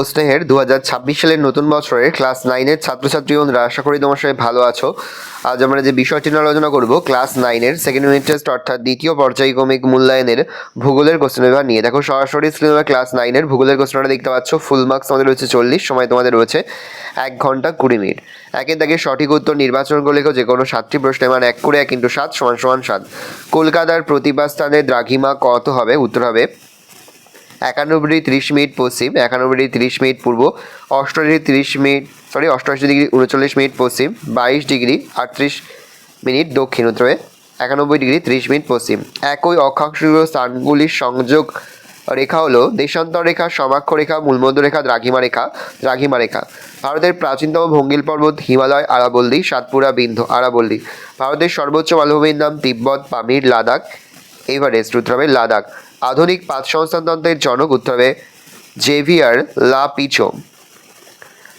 স্নেহের 2026 সালের নতুন বছরের ক্লাস 9-এর ছাত্রছাত্রী বন্ধুরা, আশা করি তোমার সবাই ভালো আছো। আজ আমরা যে বিষয়টি নিয়ে আলোচনা করব ক্লাস 9-এর সেকেন্ড ইউনিট টেস্ট অর্থাৎ দ্বিতীয় পর্যায়ক্রমিক মূল্যায়নের ভূগোলের কোশ্চেন পেপার নিয়ে। দেখো সরাসরি স্ক্রিনে ক্লাস 9-এর ভূগোলের কোশ্চেনটা দেখতে পাচ্ছ। ফুল মার্কস আমাদের রয়েছে 40, সময় তোমাদের রয়েছে 1 ঘন্টা 20 মিনিট। একের দাগে সঠিক উত্তর নির্বাচন করে লেখো যে কোনো 7টি প্রশ্নের মান 1 করে 1 × 7 = 7। কলকাতার প্রতিভা স্থানের দ্রাঘিমা কত হবে? উত্তর হবে 91°30' পশ্চিম, 91°30' পূর্ব, 88°39' পশ্চিম, 22°38' দক্ষিণ। উত্তরে 91°30' পশ্চিম। একই অক্ষাংশীয় স্থানগুলির সংযোগ রেখা হলো দেশান্তর রেখা, সমাক্ষ রেখা, মূলমধ্য রেখা, দ্রাঘিমা রেখা। ভারতের প্রাচীনতম ভঙ্গিল পর্বত হিমালয়, আরাবল্লী, সাতপুরা, বিন্ধ্য, আরাবল্লী। ভারতের সর্বোচ্চ মালভূমির নাম তিব্বত, পামির, লাদাখ, এভারেস্ট। উত্তর হবে লাদাখ। আধুনিক পাত সংস্থানতন্ত্রের জনক? উত্তর হবে জেভিয়ার লা পিচো।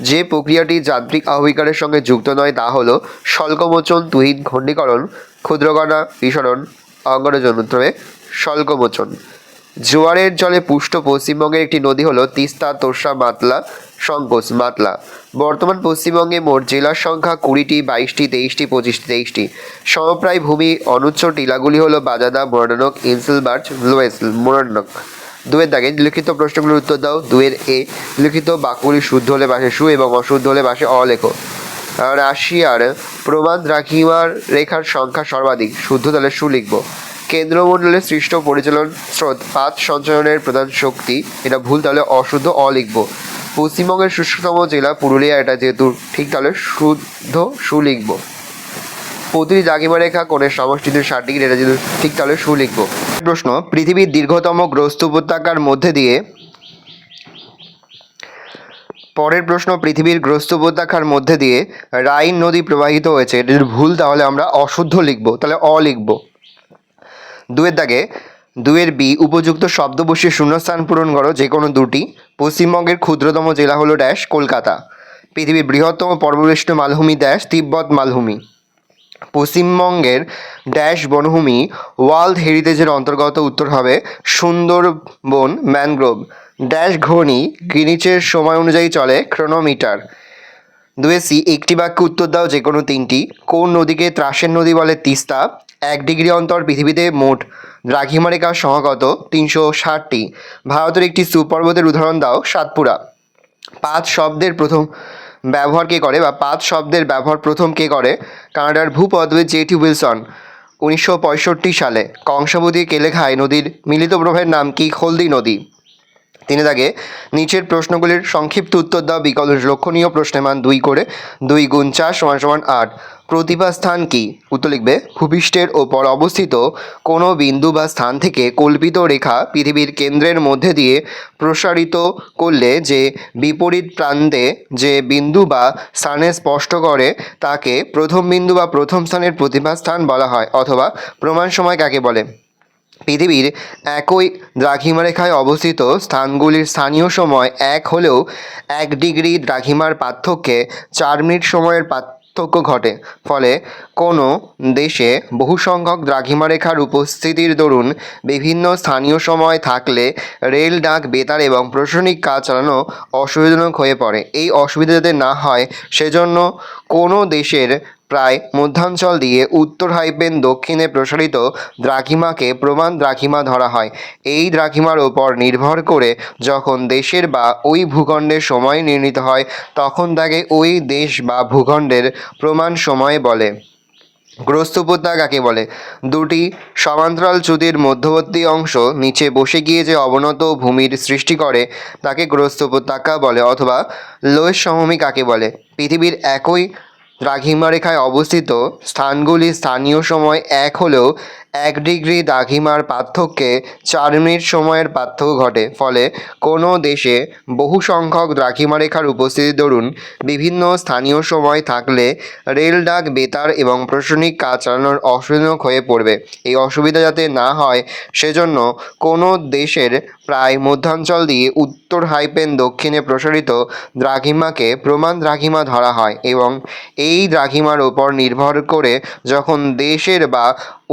যে প্রক্রিয়াটি যান্ত্রিক আহ্বিকারের সঙ্গে যুক্ত নয় তা হলো স্বল্পমোচন, তুহিন, খণ্ডীকরণ, ক্ষুদ্রকণা বিসরণ, অঙ্গরোজন। উত্তর হবে স্বল্পমোচন। জোয়ারের জলে পুষ্ট পশ্চিমবঙ্গের একটি নদী হলো তিস্তা, তোর্ষা, মাতলা, সংকোচ, মাতলা। বর্তমান পশ্চিমবঙ্গে মোট জেলার সংখ্যা 20টি, 22টি, 23টি, 25টি, 23টি। সমপ্রায় ভূমি অনুচ্চ টিলাগুলি হলো বাজাদা, মোরানক, ইনসেলবার্চ, লোয়েসল, মোরানক। 2-এর দাগে লিখিত প্রশ্নগুলোর উত্তর দাও। 2-এর এ, লিখিত বাক্যগুলি শুদ্ধ হলে পাশে সু এবং অশুদ্ধ হলে পাশে অ লেখো। রাশিয়ার প্রমাণ দ্রাঘিমার রেখার সংখ্যা সর্বাধিক, শুদ্ধ তাহলে সু লিখব। কেন্দ্রমণ্ডলে সৃষ্ট পরিচালন স্রোত পাত সঞ্চয়নের প্রধান শক্তি, এটা ভুল তাহলে অশুদ্ধ অ লিখব। পশ্চিমবঙ্গের শুষ্কতম জেলা পুরুলিয়া, এটা যেহেতু ঠিক তাহলে শুদ্ধ সু লিখব। প্রতিটি দ্রাঘিমা রেখা কোণের সমষ্টিতে 60°, এটা যেহেতু ঠিক তাহলে সু লিখব। প্রশ্ন, পৃথিবীর দীর্ঘতম গ্রস্ত উপত্যকার মধ্যে দিয়ে পরের প্রশ্ন, পৃথিবীর গ্রস্ত উপত্যকার মধ্যে দিয়ে রাইন নদী প্রবাহিত হয়েছে, এটা যদি ভুল তাহলে আমরা অশুদ্ধ লিখব, তাহলে অ লিখব। 2-এর দাগে 2-এর বি, উপযুক্ত শব্দ বসিয়ে শূন্যস্থান পূরণ করো যে কোনো দুটি। পশ্চিমবঙ্গের ক্ষুদ্রতম জেলা হলো ড্যাশ, কলকাতা। পৃথিবীর বৃহত্তম পর্বতবেষ্টিত মালভূমি ড্যাশ, তিব্বত মালভূমি। পশ্চিমবঙ্গের ড্যাশ বনভূমি ওয়ার্ল্ড হেরিটেজের অন্তর্গত, উত্তর হবে সুন্দরবন, ম্যানগ্রোভ। ড্যাশ ঘূর্ণি গ্রিনিচের সময় অনুযায়ী চলে, ক্রোনোমিটার। 2-এ সি, একটি বাক্যে উত্তর দাও যে কোনো 3টি। কোন নদীকে ত্রাসের নদী বলে? তিস্তা। 1 ডিগ্রি অন্তর পৃথিবীতে মোট দ্রাঘিমা রেখার সংখ্যা কত? 360টি। ভারতের একটি সুপর্বতের উদাহরণ দাও। সাতপুরা। পাঁচ শব্দের প্রথম ব্যবহার কে করে, বা পাঁচ শব্দের ব্যবহার প্রথম কে করে? কানাডার ভূপদবিদ জে.টি. উইলসন 1965 সালে। কংসাবতী কেলেখায় নদীর মিলিত প্রবাহের নাম কি? হলদি নদী। 3-এর দাগে নিচের প্রশ্নগুলির সংক্ষিপ্ত উত্তর দাও। বিকল্প লক্ষণীয় প্রশ্নের মান 2 করে। 2 × 4 = 8। প্রতিভা স্থান কি? উত্তর লিখবে ভূপৃষ্ঠের ওপর অবস্থিত কোনো বিন্দু বা স্থান থেকে কল্পিত রেখা পৃথিবীর কেন্দ্রের মধ্যে দিয়ে প্রসারিত করলে যে বিপরীত প্রান্তে যে বিন্দু বা স্থানে স্পষ্ট করে তাকে প্রথম বিন্দু বা প্রথম স্থানের প্রতিভা স্থান বলা হয়। অথবা প্রমাণ সময় কাকে বলে? পৃথিবীর একই দ্রাঘিমারেখায় অবস্থিত স্থানগুলির স্থানীয় সময় 1 হলেও 1 ডিগ্রি দ্রাঘিমার পার্থক্যে 4 মিনিট সময়ের পার্থক্য ঘটে। ফলে কোনো দেশে বহু সংখ্যক দ্রাঘিমারেখার উপস্থিতির দরুন বিভিন্ন স্থানীয় সময় থাকলে রেল, ডাক, বেতার এবং প্রশাসনিক কাজ চালানো অসুবিধাজনক হয়ে পড়ে। এই অসুবিধা যাতে না হয় সেজন্য কোনো দেশের প্রায় মধ্যাঞ্চল দিয়ে উত্তর দক্ষিণে প্রসারিত দ্রাঘিমাকে প্রমাণ দ্রাঘিমা ধরা হয়। এই দ্রাঘিমার ওপর নির্ভর করে যখন দেশের বা ওই ভূখণ্ডের সময় নির্ণীত হয় তখন তাকে ওই দেশ বা ভূখণ্ডের প্রমাণ সময় বলে। গ্রস্ত উপত্যকা কাকে বলে? দুটি সমান্তরাল চ্যুতির মধ্যবর্তী অংশ নিচে বসে গিয়ে যে অবনত ভূমির সৃষ্টি করে তাকে গ্রস্ত উপত্যকা বলে। অথবা লোয়েস সমভূমি কাকে বলে? পৃথিবীর একই দ্রাঘিমারেখায় অবস্থিত স্থানগুলি স্থানীয় সময় 1 হলেও 1 ডিগ্রি দ্রাঘিমার পার্থক্যে 4 মিনিট সময়ের পার্থক্য ঘটে। ফলে কোনো দেশে বহু সংখ্যক দ্রাঘিমারেখার উপস্থিতির দরুন বিভিন্ন স্থানীয় সময় থাকলে রেল, ডাক, বেতার এবং প্রশাসনিক কাজ চালানোর অসুবিধাজনক হয়ে পড়বে। এই অসুবিধা যাতে না হয় সেজন্য কোনো দেশের প্রায় মধ্যাঞ্চল দিয়ে উত্তর দক্ষিণে প্রসারিত দ্রাঘিমাকে প্রমাণ দ্রাঘিমা ধরা হয় এবং এই দ্রাঘিমার ওপর নির্ভর করে যখন দেশের বা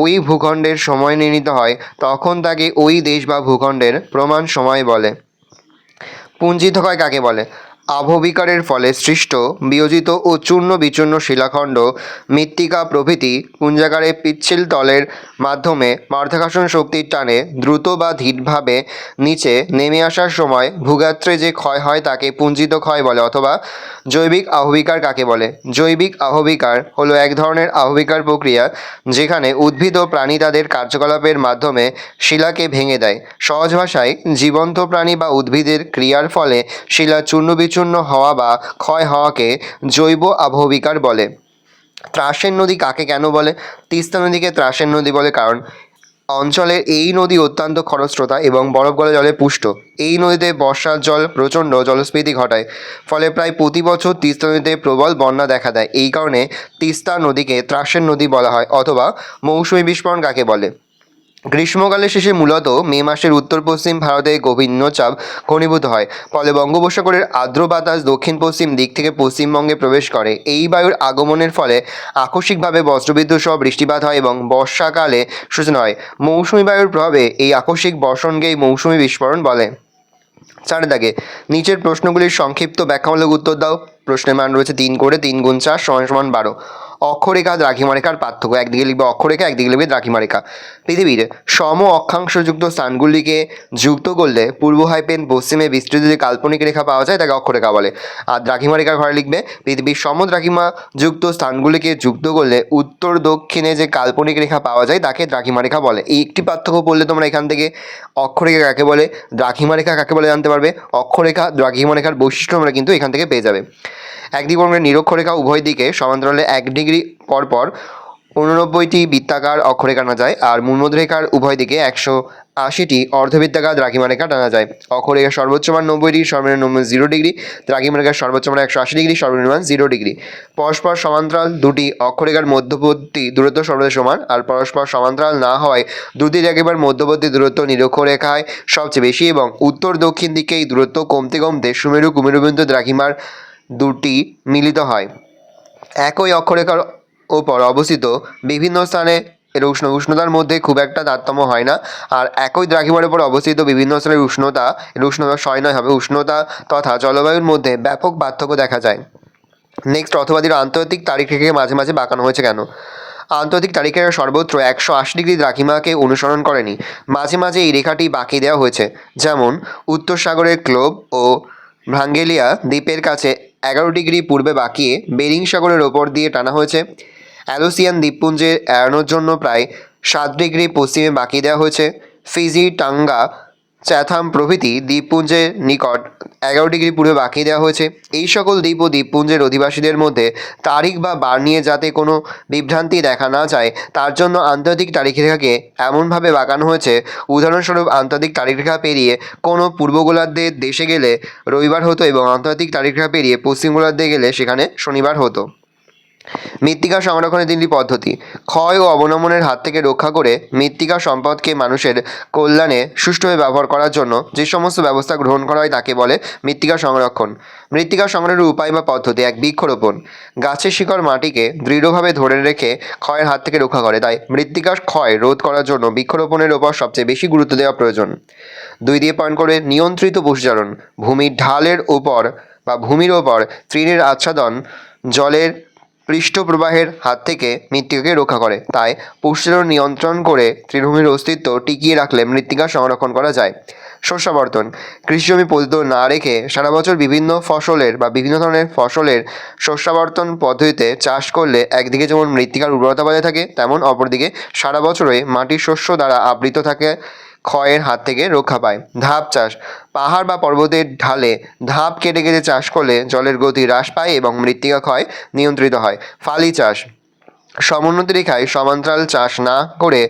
ওই ভূখণ্ডের সময় নির্ণীত হয় তখন তাকে ওই দেশ বা ভূখণ্ডের প্রমাণ সময় বলে। পুঞ্জিত ক্ষয় কাকে বলে? আবহবিকারের ফলে সৃষ্ট বিয়োজিত ও চূর্ণ বিচূর্ণ শিলাখণ্ড, মৃত্তিকা প্রভৃতি পুঞ্জাকারে পিচ্ছিল তলের মাধ্যমে মাধ্যাকর্ষণ শক্তির টানে দ্রুত বা ধীরভাবে নিচে নেমে আসার সময় ভূগাত্রে যে ক্ষয় হয় তাকে পুঞ্জিত ক্ষয় বলে। অথবা জৈবিক আবহবিকার কাকে বলে? জৈবিক আবহবিকার হলো এক ধরনের আবহবিকার প্রক্রিয়া যেখানে উদ্ভিদ ও প্রাণী তাদের কার্যকলাপের মাধ্যমে শিলাকে ভেঙে দেয়। সহজ ভাষায় জীবন্ত প্রাণী বা উদ্ভিদের ক্রিয়ার ফলে শিলা চূর্ণবিচূর্ণ হওয়া বা ক্ষয় হওয়াকে জৈব আবহবিকার বলে। ত্রাসের নদী কাকে কেন বলে? তিস্তা নদীকে ত্রাসের নদী বলে কারণ অঞ্চলের এই নদী অত্যন্ত খরস্রোতা এবং বরফ গলা জলে পুষ্ট। এই নদীতে বর্ষার জল প্রচণ্ড জলস্ফীতি ঘটায়, ফলে প্রায় প্রতি বছর তিস্তা নদীতে প্রবল বন্যা দেখা দেয়। এই কারণে তিস্তা নদীকে ত্রাসের নদী বলা হয়। অথবা মৌসুমী বিস্ফোরণ কাকে বলে? গ্রীষ্মকালের শেষে মূলত মে মাসের উত্তর পশ্চিম ভারতে গভীর নিম্নচাপ ঘনীভূত হয়, ফলে বঙ্গোপসাগরের আর্দ্র বাতাস দক্ষিণ পশ্চিম দিক থেকে পশ্চিমবঙ্গে প্রবেশ করে। এই বায়ুর আগমনের ফলে আকস্মিকভাবে বজ্রবিদ্যুৎ সহ বৃষ্টিপাত হয় এবং বর্ষাকালে সূচনা হয়। মৌসুমী বায়ুর প্রভাবে এই আকস্মিক বর্ষণকেই মৌসুমী বিস্ফোরণ বলে। 4 দাগে নিচের প্রশ্নগুলির সংক্ষিপ্ত ব্যাখ্যামূলক উত্তর দাও। প্রশ্নের মান রয়েছে 3 করে, 3 গুণ 4 = 12। অক্ষরেখা দ্রাঘিমারেখার পার্থক্য, একদিকে লিখবে অক্ষরেখা, একদিকে লিখবে দ্রাঘিমারেখা। পৃথিবীর সম অক্ষাংশযুক্ত স্থানগুলিকে যুক্ত করলে পূর্ব হাইপেন পশ্চিমে বিস্তৃত যে কাল্পনিক রেখা পাওয়া যায় তাকে অক্ষরেখা বলে। আর দ্রাঘিমারেখার ঘরে লিখবে পৃথিবীর সম দ্রাঘিমা যুক্ত স্থানগুলিকে যুক্ত করলে উত্তর দক্ষিণে যে কাল্পনিক রেখা পাওয়া যায় তাকে দ্রাঘিমারেখা বলে। এই একটি পার্থক্য পড়লে তোমরা এখান থেকে অক্ষরেখা কাকে বলে, দ্রাঘিমারেখা কাকে বলে জানতে পারবে। অক্ষরেখা দ্রাঘিমারেখার বৈশিষ্ট্য আমরা কিন্তু এখান থেকে পেয়ে যাবে। একদিকে নিরক্ষরেখা উভয় দিকে সমান্তরালে 1 ডিগ্রি পরপর 89টি বৃত্তাকার অক্ষরেখা টানা যায়, আর মূলমধ্যরেখার উভয় দিকে 180টি অর্ধবৃত্তাকার দ্রাঘিমারেখা টানা যায়। অক্ষরেখার সর্বোচ্চ মান 90 ডিগ্রি, সর্বনিম্ন মান 0 ডিগ্রি। দ্রাঘিমারেখার সর্বোচ্চ মান 180 ডিগ্রি, সর্বনিম্ন মান 0 ডিগ্রি। পরস্পর সমান্তরাল দুটি অক্ষরেখার মধ্যবর্তী দূরত্ব সর্বদা সমান, আর পরস্পর সমান্তরাল না হওয়ায় দুটি রেখার মধ্যবর্তী দূরত্ব নিরক্ষরেখায় সবচেয়ে বেশি এবং উত্তর দক্ষিণ দিকে এই দূরত্ব কমতে কমতে সুমেরু কুমেরুবিন্দু দ্রাঘিমার দুটি মিলিত হয়। একই অক্ষরেখার ওপর অবস্থিত বিভিন্ন স্থানে এর উষ্ণতার মধ্যে খুব একটা তারতম্য হয় না, আর একই দ্রাঘিমার উপর অবস্থিত বিভিন্ন স্থানের উষ্ণতা হবে উষ্ণতা তথা জলবায়ুর মধ্যে ব্যাপক পার্থক্য দেখা যায়। নেক্সট, অথবাদীর আন্তর্জাতিক তারিখ রেখাকে মাঝে মাঝে বাঁকানো হয়েছে কেন? আন্তর্জাতিক তারিখ রেখা সর্বত্র 180 ডিগ্রি দ্রাঘিমাকে অনুসরণ করেনি, মাঝে মাঝে এই রেখাটি বাঁকিয়ে দেওয়া হয়েছে। যেমন উত্তর সাগরের ক্লোব ও ভ্রাঙ্গেলিয়া দ্বীপের কাছে 11 ডিগ্রি পূর্বে বাঁকিয়ে বেরিং সাগরের ওপর দিয়ে টানা হয়েছে। অ্যালোসিয়ান দ্বীপপুঞ্জের এড়ানোর জন্য প্রায় 7 ডিগ্রি পশ্চিমে বাঁকিয়ে দেওয়া হয়েছে। ফিজি, টাঙ্গা, চ্যাথাম প্রভৃতি দ্বীপপুঞ্জের নিকট 11 ডিগ্রি পূর্বে বাঁকিয়ে দেওয়া হয়েছে। এই সকল দ্বীপ ও দ্বীপপুঞ্জের অধিবাসীদের মধ্যে তারিখ বা বার নিয়ে যাতে কোনো বিভ্রান্তি দেখা না যায় তার জন্য আন্তর্জাতিক তারিখ রেখাকে এমনভাবে বাঁকানো হয়েছে। উদাহরণস্বরূপ, আন্তর্জাতিক তারিখ রেখা পেরিয়ে কোনো পূর্ব গোলার্ধের দেশে গেলে রবিবার হতো এবং আন্তর্জাতিক তারিখ রেখা পেরিয়ে পশ্চিম গোলার্ধে গেলে সেখানে শনিবার হতো। মৃত্তিকা সংরক্ষণের 3টি পদ্ধতি। ক্ষয় ও অবনমনের হাত থেকে রক্ষা করে মৃত্তিকা সম্পদকে মানুষের কল্যাণে সুষ্ঠুভাবে ব্যবহার করার জন্য যে সমস্ত ব্যবস্থা গ্রহণ করা হয় তাকে বলে মৃত্তিকা সংরক্ষণ। মৃত্তিকা সংগ্রহের উপায় বা পদ্ধতি। 1. বৃক্ষরোপণ। গাছের শিকড় মাটিকে দৃঢ়ভাবে ধরে রেখে ক্ষয়ের হাত থেকে রক্ষা করে, তাই মৃত্তিকার ক্ষয় রোধ করার জন্য বৃক্ষরোপণের ওপর সবচেয়ে বেশি গুরুত্ব দেওয়া প্রয়োজন। 2 দিয়ে পয়েন্ট করে নিয়ন্ত্রিত পশুচারণ। ভূমির ঢালের ওপর বা ভূমির ওপর তৃণের আচ্ছাদন জলের পৃষ্ঠ প্রবাহের হাত থেকে মৃত্তিকাকে রক্ষা করে, তাই পশুচারণ নিয়ন্ত্রণ করে তৃণভূমির অস্তিত্ব টিকিয়ে রাখলে মৃত্তিকা সংরক্ষণ করা যায়। শস্যাবর্তন। কৃষি জমি পতিত না রেখে সারা বছর বিভিন্ন ধরনের ফসলের শস্যাবর্তন পদ্ধতিতে চাষ করলে একদিকে যেমন মৃত্তিকার উর্বরতা বজায় থাকে, তেমন অপরদিকে সারা বছরই মাটির শস্য দ্বারা আবৃত থাকে, ক্ষয়ের হাত থেকে রক্ষা পায়। ধাপ চাষ। পাহাড় বা পর্বতের ঢালে ধাপ কেটে কেটে চাষ করলে জলের গতি হ্রাস পায় এবং মৃত্তিকা ক্ষয় নিয়ন্ত্রিত হয়। ফালি চাষ। সমোন্নতি রেখায় সমান্তরাল চাষ না করে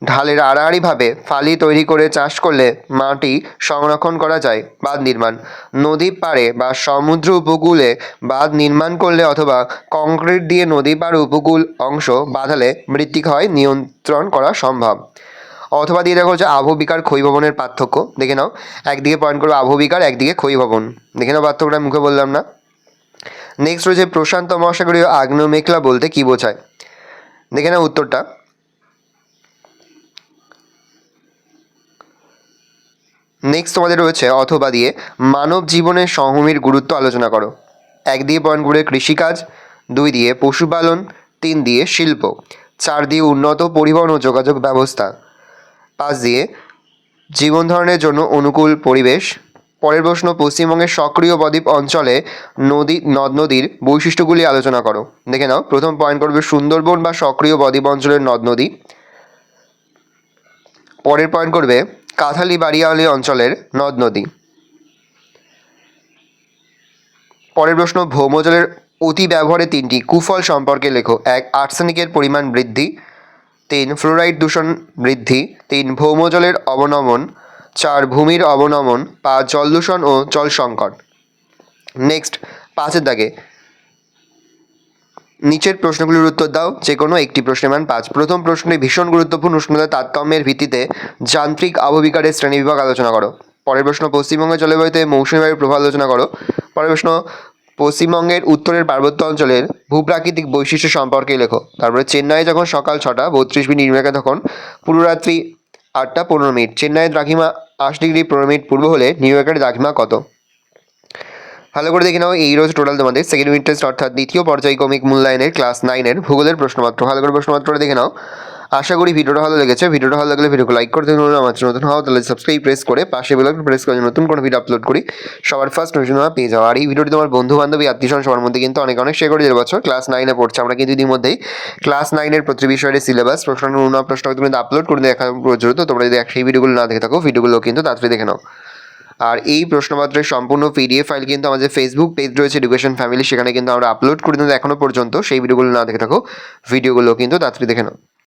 ঢালের আড়াআড়িভাবে ফালি তৈরি করে চাষ করলে মাটি সংরক্ষণ করা যায়। বাঁধ নির্মাণ। নদীর পাড়ে বা সমুদ্র উপকূলে বাঁধ নির্মাণ করলে অথবা কংক্রিট দিয়ে নদী পাড় উপকূল অংশ বাঁধালে মৃত্তিকা ক্ষয় নিয়ন্ত্রণ করা সম্ভব। অথবা দিয়ে দেখো হচ্ছে আবহবিকার ক্ষয়ীভবনের পার্থক্য দেখে নাও। একদিকে পয়েন্ট করবো আবহবিকার, একদিকে ক্ষয়ীভবন। দেখে নাও পার্থক্যটা, মুখে বললাম না। নেক্সট রয়েছে প্রশান্ত মহাসাগরীয় আগ্নেয় মেঘলা বলতে কি বোঝায়? দেখে নাও উত্তরটা। নেক্সট তোমাদের রয়েছে অথবা দিয়ে মানব জীবনে সমভূমির গুরুত্ব আলোচনা করো। 1 দিয়ে পয়েন্ট করবে কৃষিকাজ, 2 দিয়ে পশুপালন, 3 দিয়ে শিল্প, 4 দিয়ে উন্নত পরিবহন ও যোগাযোগ ব্যবস্থা, 5 দিয়ে জীবন ধারণের জন্য অনুকূল পরিবেশ। পরের প্রশ্ন, পশ্চিমবঙ্গের সক্রিয় বদ্বীপ অঞ্চলে নদ নদীর বৈশিষ্ট্যগুলি আলোচনা করো। দেখে নাও, প্রথম পয়েন্ট করবে সুন্দরবন বা সক্রিয় বদ্বীপ অঞ্চলের নদ নদী। পরের পয়েন্ট করবে কাঁঠালি বাড়িয়ালি অঞ্চলের নদ নদী। পরের প্রশ্ন, ভৌমজলের অতি ব্যবহারে 3টি কুফল সম্পর্কে লেখো। 1 আর্সেনিকের পরিমাণ বৃদ্ধি, 3 ফ্লোরাইড দূষণ বৃদ্ধি, 3 ভৌমজলের অবনমন, 4 ভূমির অবনমন, 5 জল দূষণ ও জল সংকট। নেক্সট 5-এর দাগে নিচের প্রশ্নগুলির উত্তর দাও, যে কোনো একটি প্রশ্নের মান 5। প্রথম প্রশ্নে ভীষণ গুরুত্বপূর্ণ উষ্ণতার তারতম্যের ভিত্তিতে যান্ত্রিক আবহবিকারের শ্রেণীবিভাগ আলোচনা করো। পরের প্রশ্ন, পশ্চিমবঙ্গের জলবায়ুতে মৌসুমী বায়ুর প্রভাব আলোচনা করো। পরের প্রশ্ন, পশ্চিমবঙ্গের উত্তরের পার্বত্য অঞ্চলের ভূপ্রাকৃতিক বৈশিষ্ট্য সম্পর্কে লেখো। তারপরে চেন্নাই যখন সকাল 6টা 32 মিনিট, নিউইয়র্কে তখন পুরোরাত্রি 8টা 15 মিনিট। চেন্নাইয়ের দ্রাঘিমা 8 ডিগ্রি 15 মিনিট পূর্ব হলে নিউইয়র্কের দ্রাঘিমা কত? ভালো করে দেখে নাও, এই রোজ টোটাল তোমাদের সেকেন্ড ইউনিট টেস্ট অর্থাৎ দ্বিতীয় পর্যায়ক্রমিক মূল্যায়নের ক্লাস 9-এর ভূগোলের প্রশ্নপত্র। ভালো করে প্রশ্নপত্রটা দেখে নাও। আশা করি ভিডিওটা ভালো লেগেছে। ভিডিওটা ভালো লাগলে ভিডিওকে লাইক করতে ভুলো না। আমার নতুন হও তাহলে সাবস্ক্রাইব প্রেস করে পাশে বেল আইকন প্রেস করে নতুন কোনো ভিডিও আপলোড করি সবার ফার্স্ট নোটিফিকেশন পেয়ে যাও। আর এই ভিডিওটি তোমার বন্ধু বান্ধবী আত্মীয়স্বজন সবার মধ্যে কিন্তু অনেক অনেক শেয়ার করে দিতে পারছো। ক্লাস 9-এ পড়ছে, আমরা কিন্তু ইতিমধ্যেই ক্লাস 9-এর প্রতি বিষয়ের সিলেবাস প্রশ্ন তুমি আপলোড করে দেখা প্রয়োজন। তো তোমরা যদি সেই ভিডিওগুলো না দেখে থাকো, ভিডিওগুলো কিন্তু তাড়াতাড়ি দেখে নাও। আর এই প্রশ্নপত্রের সম্পূর্ণ পিডিএফ ফাইল কিন্তু আমাদের ফেসবুক পেজ রয়েছে এডুকেশন ফ্যামিলি, সেখানে কিন্তু আমরা আপলোড করে দিই এখনো পর্যন্ত। সেই ভিডিওগুলো না দেখে থাকো, ভিডিওগুলো কিন্তু তাড়াতাড়ি দেখে নাও।